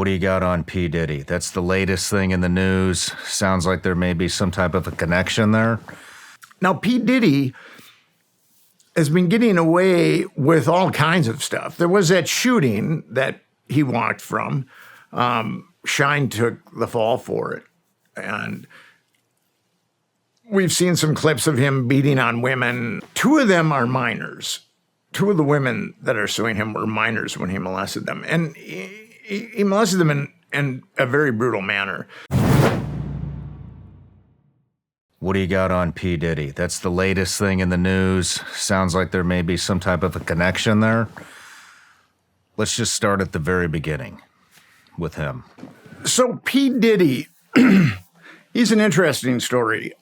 What do you got on P Diddy? That's the latest thing in the news. Sounds like there may be some type of a connection there. Now, P Diddy has been getting away with all kinds of stuff. There was that shooting that he walked from. Shawn took the fall for it. And we've seen some clips of him beating on women. Two of them are minors. Two of the women that are suing him were minors when he molested them. And he molested them in a very brutal manner. What do you got on P Diddy? That's the latest thing in the news. Sounds like there may be some type of a connection there. Let's just start at the very beginning with him. So P Diddy, he's an interesting story.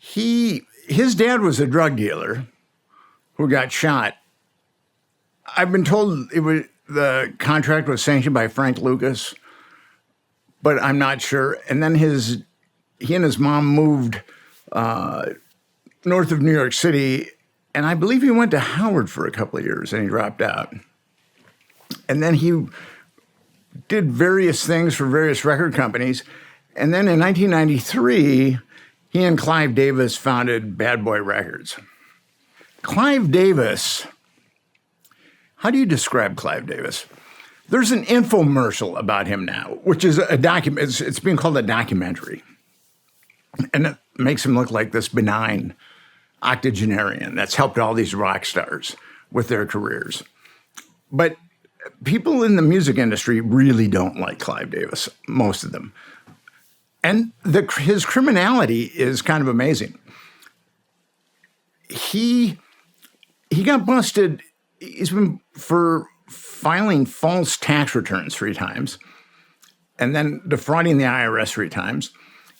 His dad was a drug dealer who got shot. I've been told the contract was sanctioned by Frank Lucas, but I'm not sure. And then he and his mom moved north of New York City, and I believe he went to Howard for a couple of years, and he dropped out. And then he did various things for various record companies. And then in 1993, he and Clive Davis founded Bad Boy Records. Clive Davis, how do you describe Clive Davis? There's an infomercial about him now, which is a document. It's being called a documentary. And it makes him look like this benign octogenarian that's helped all these rock stars with their careers. But people in the music industry really don't like Clive Davis, most of them. And his criminality is kind of amazing. He got busted. He's been for filing false tax returns 3 times and then defrauding the IRS 3 times.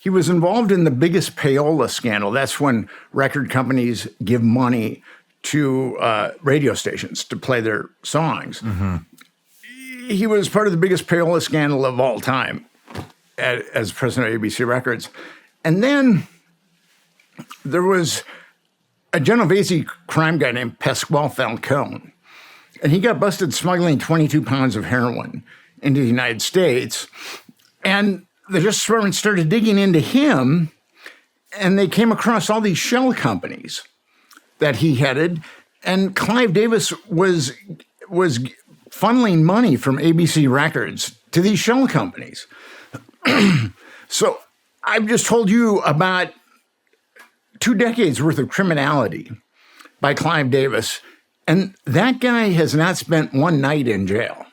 He was involved in the biggest payola scandal. That's when record companies give money to radio stations to play their songs. Mm-hmm. He was part of the biggest payola scandal of all time as president of ABC Records. And then there was a Genovese crime guy named Pasquale Falcone, and he got busted smuggling 22 pounds of heroin into the United States. And the Justice Department started digging into him, and they came across all these shell companies that he headed. And Clive Davis was funneling money from ABC Records to these shell companies. So I've just told you about 2 decades worth of criminality by Clive Davis, and that guy has not spent one night in jail.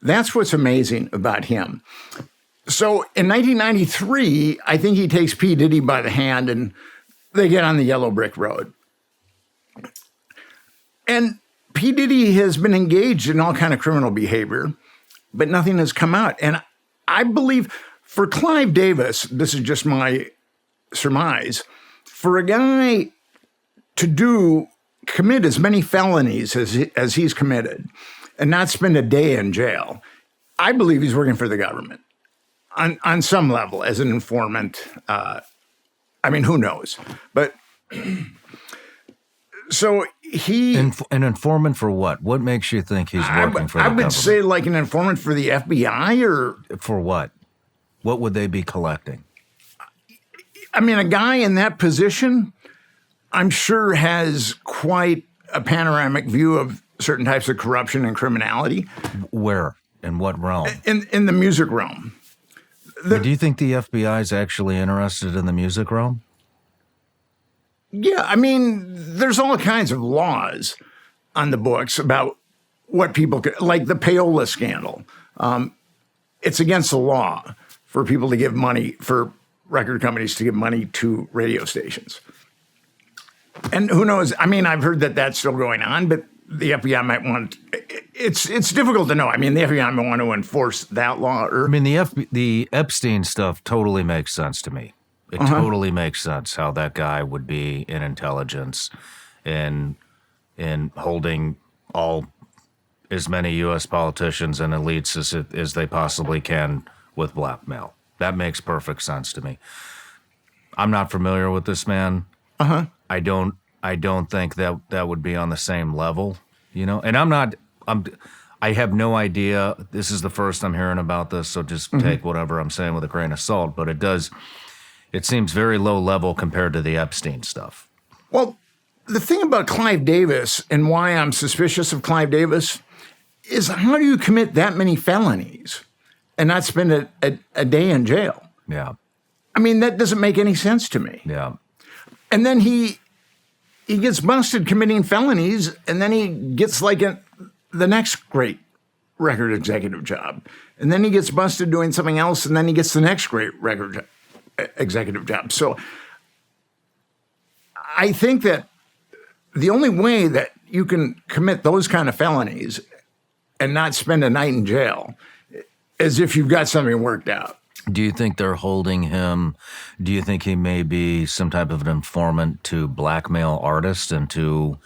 That's what's amazing about him. So in 1993, I think he takes P. Diddy by the hand and they get on the yellow brick road. And P. Diddy has been engaged in all kind of criminal behavior, but nothing has come out. And I believe for Clive Davis, this is just my surmise, for a guy to commit as many felonies as he's committed and not spend a day in jail, I believe he's working for the government. On some level, as an informant. I mean, who knows? But so an informant for what? What makes you think he's working for the government? I would say like an informant for the FBI or... For what? What would they be collecting? I mean, a guy in that position, I'm sure has quite a panoramic view of certain types of corruption and criminality. Where? In what realm? In the music realm. Do you think the FBI is actually interested in the music realm? Yeah, I mean, there's all kinds of laws on the books about what people could, like the payola scandal. It's against the law for people to give money, for record companies to give money to radio stations. And who knows? I mean, I've heard that that's still going on, but the FBI might want. It's difficult to know. I mean, the FBI might want to enforce that law. I mean, the Epstein stuff totally makes sense to me. It totally makes sense how that guy would be in intelligence and in holding as many U.S. politicians and elites as they possibly can with blackmail. That makes perfect sense to me. I'm not familiar with this man. I don't think that would be on the same level, you know. And I have no idea. This is the first I'm hearing about this, so just take whatever I'm saying with a grain of salt. But it seems very low level compared to the Epstein stuff. Well, the thing about Clive Davis and why I'm suspicious of Clive Davis is how do you commit that many felonies and not spend a day in jail? Yeah. I mean, that doesn't make any sense to me. Yeah. And then he gets busted committing felonies, and then he gets like the next great record executive job. And then he gets busted doing something else, and then he gets the next great record executive job. So I think that the only way that you can commit those kind of felonies and not spend a night in jail is if you've got something worked out. Do you think they're holding him? Do you think he may be some type of an informant to blackmail artists into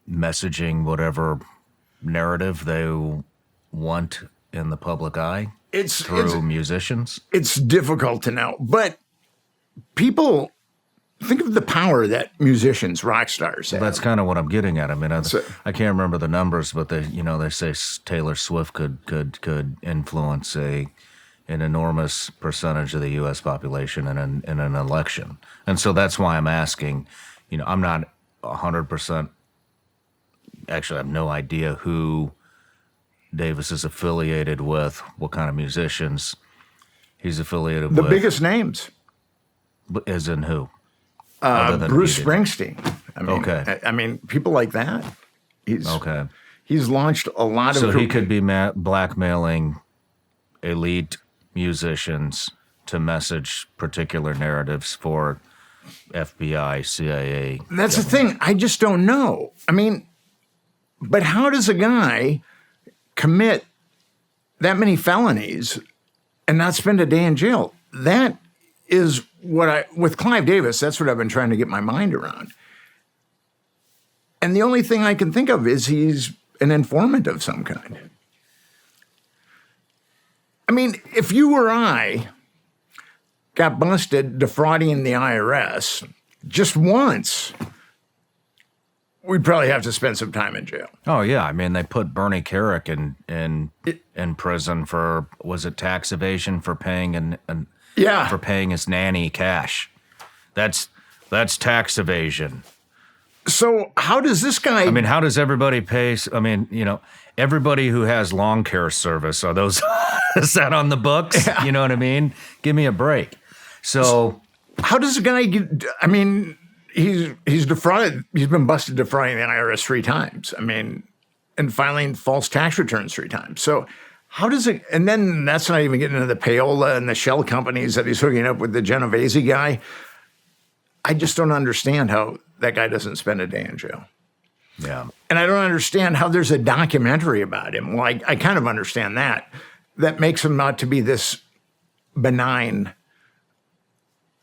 messaging whatever narrative they want in the public eye through musicians? It's difficult to know, but people think of the power that musicians, rock stars have. That's kind of what I'm getting at. I mean, I can't remember the numbers, but they say Taylor Swift could influence an enormous percentage of the U.S. population in an election, and so that's why I'm asking. I'm not 100%. Actually, I have no idea who Davis is affiliated with, what kind of musicians he's affiliated with. The biggest names. As in who? Bruce Springsteen. Okay. I mean, people like that. He's launched a lot of. So he could be blackmailing elite musicians to message particular narratives for FBI, CIA. That's the thing. I just don't know. I mean, but how does a guy commit that many felonies and not spend a day in jail? That is with Clive Davis, that's what I've been trying to get my mind around. And the only thing I can think of is he's an informant of some kind. I mean, if you or I got busted defrauding the IRS just once, we'd probably have to spend some time in jail. Oh, yeah. I mean, they put Bernie Carrick in prison for, was it tax evasion for paying for paying his nanny cash. That's tax evasion. So how does this guy... I mean, how does everybody pay... I mean, everybody who has lawn care service, are those... is that on the books? Yeah. You know what I mean? Give me a break. So how does a guy get... I mean, he's defrauded... He's been busted defrauding the IRS 3 times. I mean, and filing false tax returns 3 times. So... how does it, and then that's not even getting into the payola and the shell companies that he's hooking up with the Genovese guy. I just don't understand how that guy doesn't spend a day in jail. Yeah. And I don't understand how there's a documentary about him. Well, I kind of understand that. That makes him not to be this benign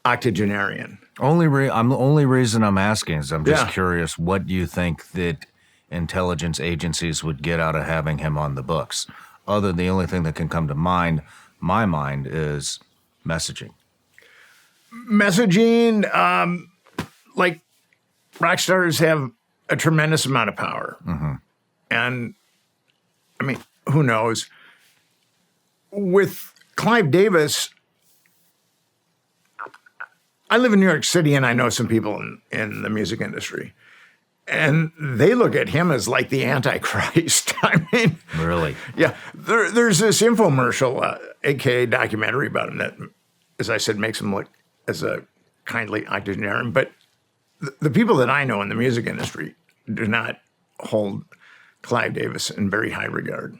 octogenarian. The only reason I'm asking is I'm just curious, what do you think that intelligence agencies would get out of having him on the books? The only thing that can come to my mind is messaging. Messaging, like rock stars have a tremendous amount of power. Mm-hmm. And I mean, who knows? With Clive Davis, I live in New York City and I know some people in the music industry. And they look at him as like the Antichrist. I mean, really? Yeah. There's this infomercial, aka documentary about him that, as I said, makes him look as a kindly octogenarian. But the people that I know in the music industry do not hold Clive Davis in very high regard.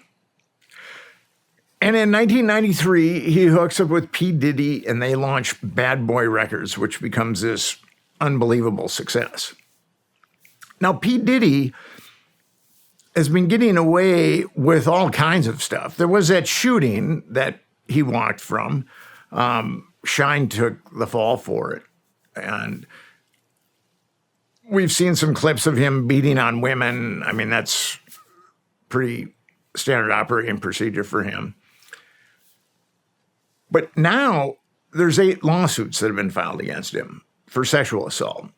And in 1993, he hooks up with P Diddy, and they launch Bad Boy Records, which becomes this unbelievable success. Now, P. Diddy has been getting away with all kinds of stuff. There was that shooting that he walked from. Shawn took the fall for it. And we've seen some clips of him beating on women. I mean, that's pretty standard operating procedure for him. But now there's 8 lawsuits that have been filed against him for sexual assault.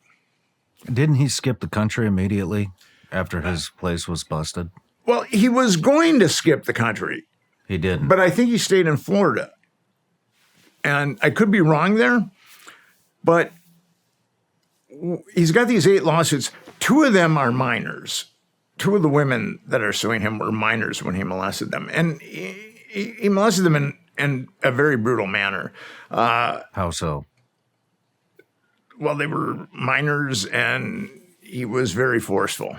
Didn't he skip the country immediately after his place was busted? Well, he was going to skip the country, He didn't. but I think he stayed in Florida. And I could be wrong there, but he's got these 8 lawsuits. 2 of them are minors. 2 of the women that are suing him were minors when he molested them. And he molested them in a very brutal manner. How so? Well, they were minors, and he was very forceful.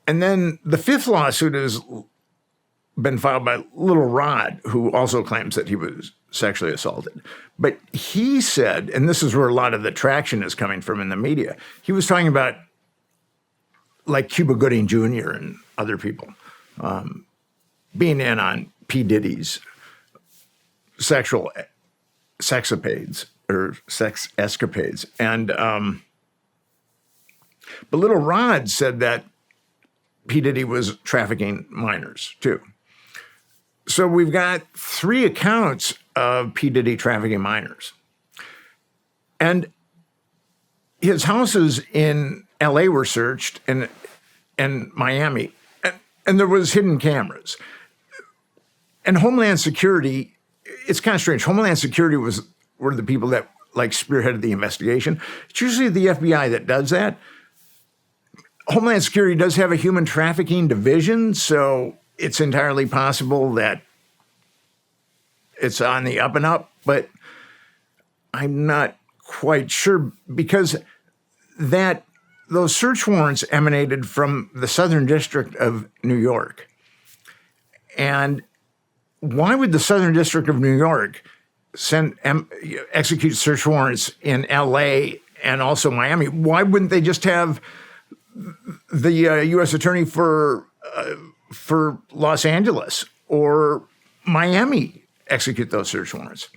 And then the 5th lawsuit has been filed by Little Rod, who also claims that he was sexually assaulted. But he said, and this is where a lot of the traction is coming from in the media, he was talking about like Cuba Gooding Jr. and other people being in on P Diddy's sexual sexapades or sex escapades. And but Little Rod said that P Diddy was trafficking minors too. So we've got 3 accounts of P Diddy trafficking minors. And his houses in LA were searched and Miami, and there was hidden cameras. And Homeland Security, it's kind of strange. Homeland Security were the people that like spearheaded the investigation. It's usually the FBI that does that. Homeland Security does have a human trafficking division, so it's entirely possible that it's on the up and up, but I'm not quite sure because those search warrants emanated from the Southern District of New York. And why would the Southern District of New York execute search warrants in LA and also Miami? Why wouldn't they just have the U.S. Attorney for Los Angeles or Miami execute those search warrants?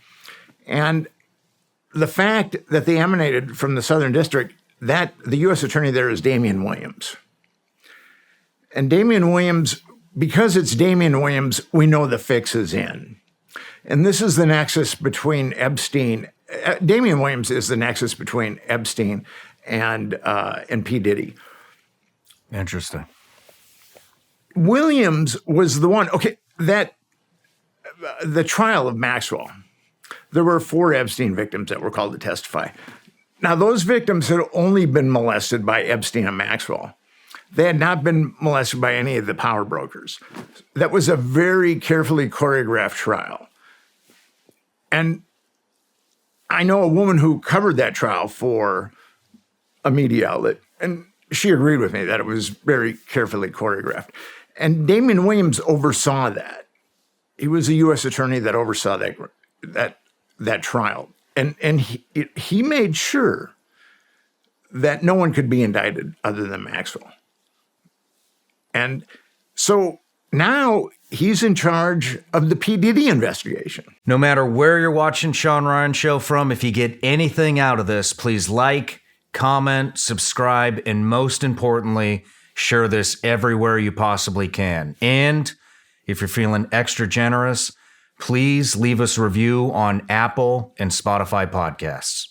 And the fact that they emanated from the Southern District, that the U.S. Attorney there is Damian Williams. And Damian Williams, because it's Damian Williams, we know the fix is in. And this is the nexus between Epstein. Damian Williams is the nexus between Epstein and P. Diddy. Interesting. Williams was the one, that the trial of Maxwell, there were 4 Epstein victims that were called to testify. Now, those victims had only been molested by Epstein and Maxwell. They had not been molested by any of the power brokers. That was a very carefully choreographed trial. And I know a woman who covered that trial for a media outlet, and she agreed with me that it was very carefully choreographed. And Damian Williams oversaw that. He was a U.S. attorney that oversaw that trial. And he made sure that no one could be indicted other than Maxwell. And so now he's in charge of the P. Diddy investigation. No matter where you're watching Shawn Ryan Show from, if you get anything out of this, please like, comment, subscribe, and most importantly, share this everywhere you possibly can. And if you're feeling extra generous, please leave us a review on Apple and Spotify podcasts.